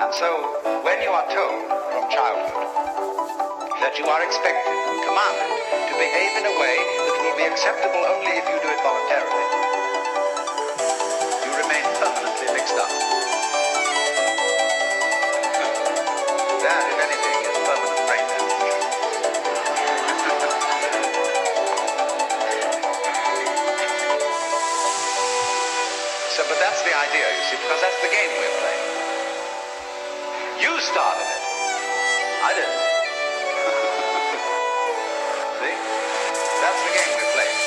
And so, when you are told from childhood that you are expected and commanded to behave in a way that will be acceptable only if you do it voluntarily, you remain permanently mixed up. That, if anything, is permanent brain damage. But that's the idea, you see, because that's the game we're playing. You started it. I didn't. See? That's the game we're playing.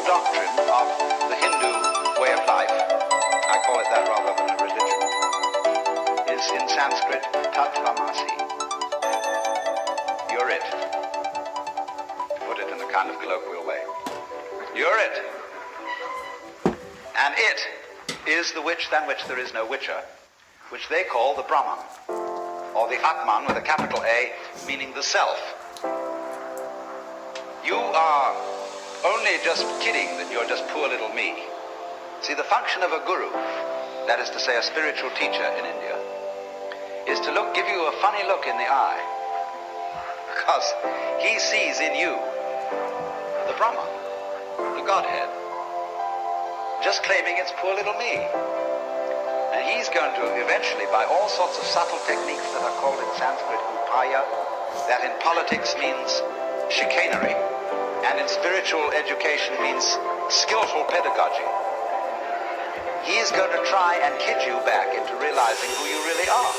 Doctrine of the Hindu way of life, I call it that rather than a religion, is in Sanskrit tatvamasi. You're it. To put it in a kind of colloquial way. You're it. And it is the which than which there is no whicher, which they call the Brahman, or the Atman with a capital A, meaning the self. You are only just kidding that you're just poor little me. See, the function of a guru, that is to say a spiritual teacher in India, is to give you a funny look in the eye, because he sees in you the Brahman, the Godhead, just claiming it's poor little me. And he's going to eventually, by all sorts of subtle techniques that are called in Sanskrit upaya, that in politics means chicanery, and in spiritual education means skillful pedagogy. He is going to try and kid you back into realizing who you really are.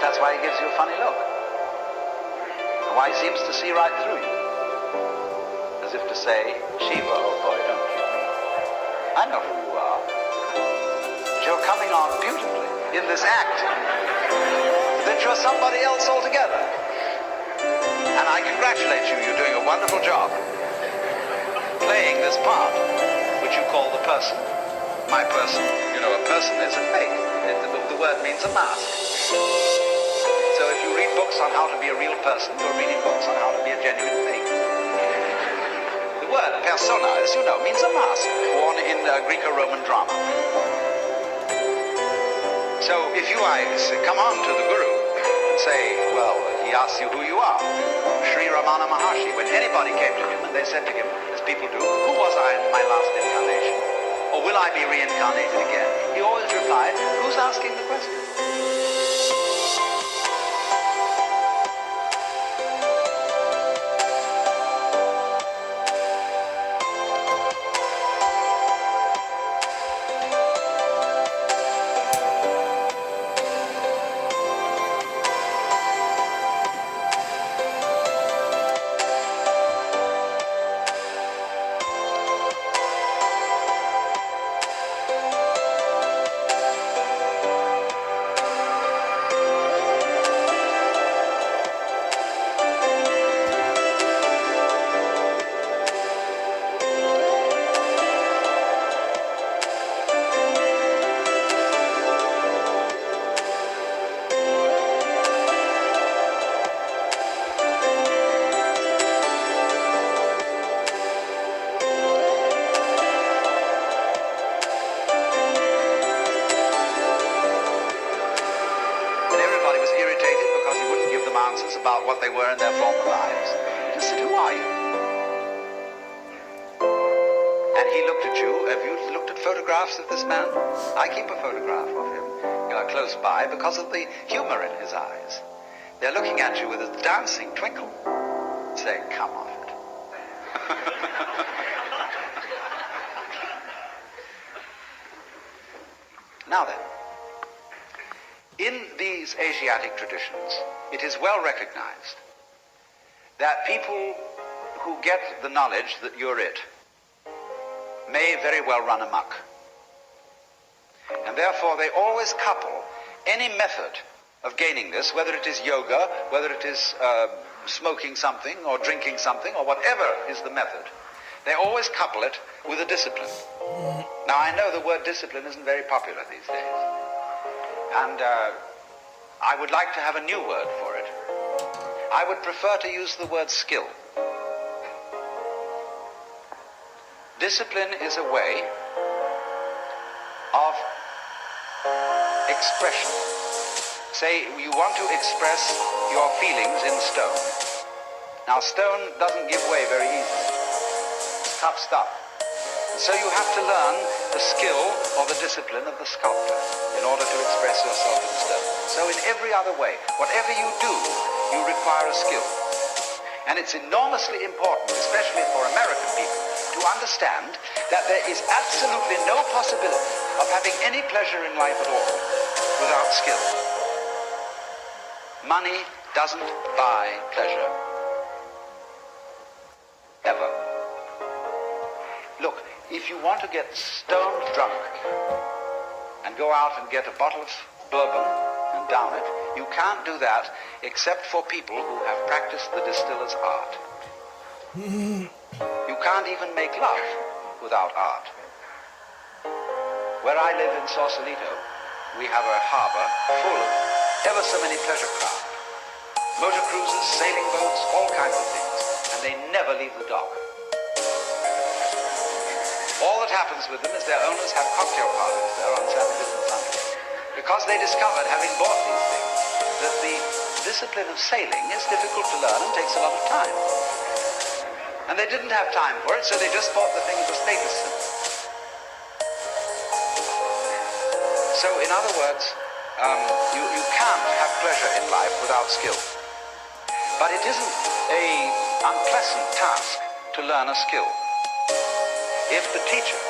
That's why he gives you a funny look. And why he seems to see right through you. As if to say, Shiva, oh boy, don't kill me. I know who you are. But you're coming on beautifully in this act. That you're somebody else altogether. And I congratulate you, you're doing a wonderful job. Playing this part, which you call the person. My person. You know, a person is a fake. The word means a mask. So if you read books on how to be a real person, you're reading books on how to be a genuine thing. The word persona, as you know, means a mask, worn in Greco-Roman drama. So if you come on to the Guru and say, well, he asks you who you are, Sri Ramana Maharshi, when anybody came to him and they said to him, as people do, who was I in my last incarnation? Or will I be reincarnated again? He always replied, who's asking the question? about what they were in their former lives. He just said, who are you? And he looked at you. Have you looked at photographs of this man? I keep a photograph of him close by because of the humor in his eyes. They're looking at you with a dancing twinkle, saying, come off it. Now then, in these Asiatic traditions, it is well recognized that people who get the knowledge that you're it may very well run amok. And therefore they always couple any method of gaining this, whether it is yoga, whether it is smoking something or drinking something or whatever is the method, they always couple it with a discipline. Now I know the word discipline isn't very popular these days, and I would like to have a new word for it. I would prefer to use the word skill. Discipline is a way of expression. Say you want to express your feelings in stone. Now stone doesn't give way very easily. It's tough stuff. And so you have to learn the skill or the discipline of the sculptor in order to express yourself in stone. So in every other way, whatever you do, you require a skill. And it's enormously important, especially for American people, to understand that there is absolutely no possibility of having any pleasure in life at all without skill. Money doesn't buy pleasure. Ever. Look, if you want to get stone drunk and go out and get a bottle of bourbon and down it, you can't do that except for people who have practiced the distiller's art. You can't even make love without art. Where I live in Sausalito, we have a harbor full of ever so many pleasure craft. Motor cruisers, sailing boats, all kinds of things. And they never leave the dock. All that happens with them is their owners have cocktail parties there on Saturdays and Sundays. Because they discovered, having bought these things, that the discipline of sailing is difficult to learn and takes a lot of time. And they didn't have time for it, so they just bought the thing for status symbol. So, in other words, you can't have pleasure in life without skill. But it isn't an unpleasant task to learn a skill. If the teacher,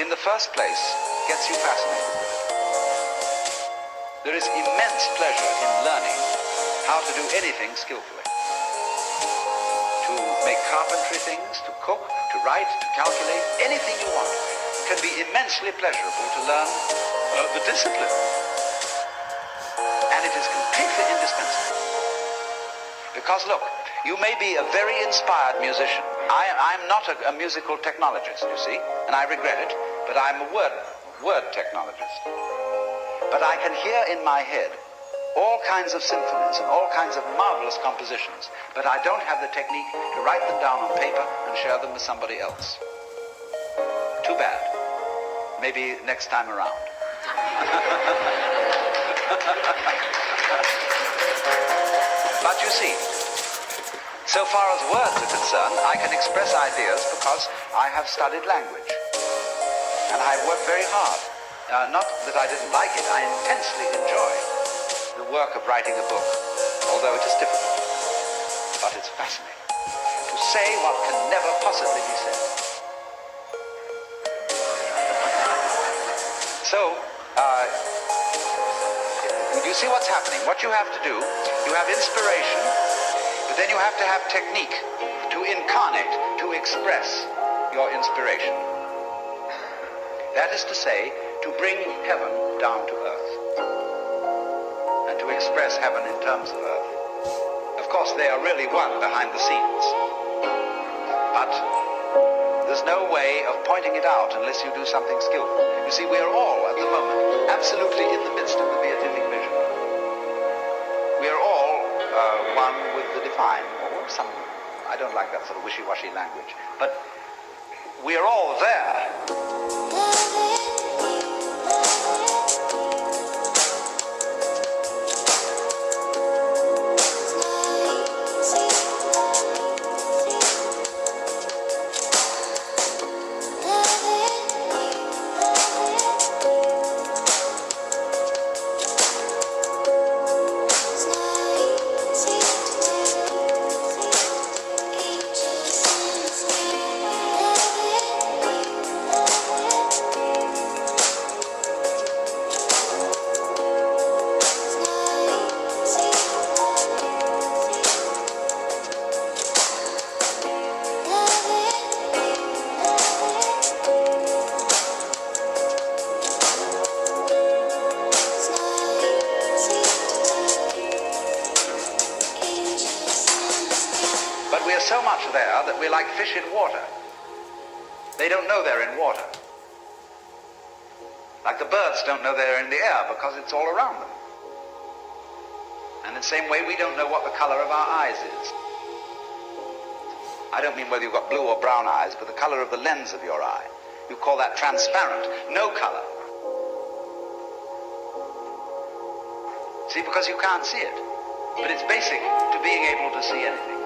in the first place, gets you fascinated with it. There is immense pleasure in learning how to do anything skillfully. To make carpentry things, to cook, to write, to calculate, anything you want can be immensely pleasurable to learn the discipline. And it is completely indispensable. Because look, you may be a very inspired musician. I'm not a musical technologist, you see, and I regret it, but I'm a word technologist. But I can hear in my head all kinds of symphonies and all kinds of marvelous compositions, but I don't have the technique to write them down on paper and share them with somebody else. Too bad. Maybe next time around. But you see, so far as words are concerned, I can express ideas because I have studied language. And I've worked very hard. Not that I didn't like it, I intensely enjoy the work of writing a book, although it is difficult. But it's fascinating to say what can never possibly be said. So, you see what's happening. What you have to do, you have inspiration, but then you have to have technique to incarnate, to express your inspiration. That is to say, to bring heaven down to earth and to express heaven in terms of earth. Of course, they are really one behind the scenes, but there's no way of pointing it out unless you do something skillful. You see, we are all, at the moment, absolutely in the midst of the beatific vision. We are all one with the divine, or some, I don't like that sort of wishy-washy language, but we are all there. we're so much there that we're like fish in water. They don't know they're in water. Like the birds don't know they're in the air because it's all around them. And in the same way, we don't know what the color of our eyes is. I don't mean whether you've got blue or brown eyes, but the color of the lens of your eye. You call that transparent, no color. See, because you can't see it. But it's basic to being able to see anything.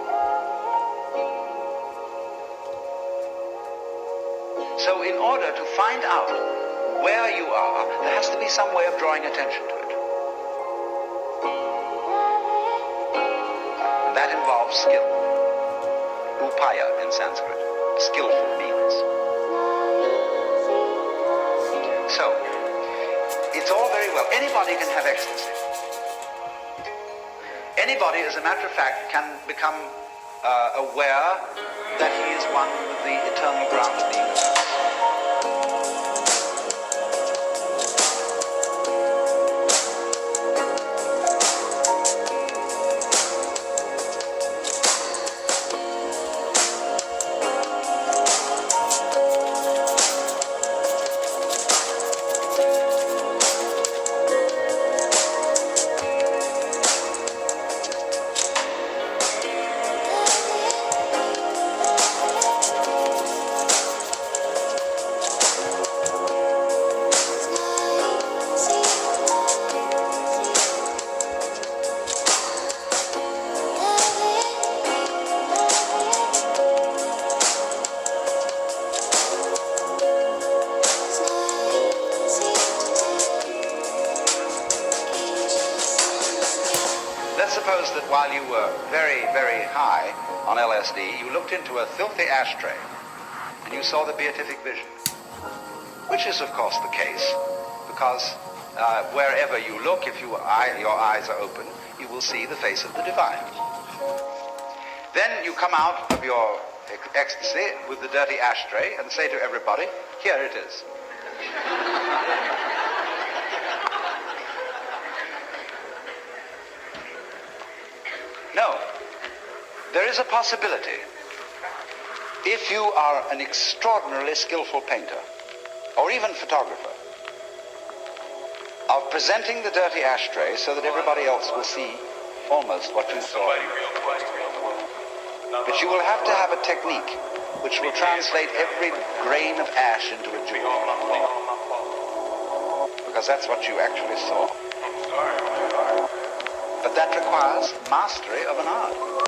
So in order to find out where you are, there has to be some way of drawing attention to it. And that involves skill. Upaya in Sanskrit. Skillful means. So, it's all very well. Anybody can have ecstasy. Anybody, as a matter of fact, can become aware that he is one with the eternal ground of the universe. Let's suppose that while you were very, very high on LSD, you looked into a filthy ashtray and you saw the beatific vision, which is of course the case, because wherever you look, if your eyes are open, you will see the face of the divine. Then you come out of your ecstasy with the dirty ashtray and say to everybody, here it is. No, there is a possibility, if you are an extraordinarily skillful painter, or even photographer, of presenting the dirty ashtray so that everybody else will see almost what you saw. But you will have to have a technique which will translate every grain of ash into a jewel, because that's what you actually saw. But that requires mastery of an art.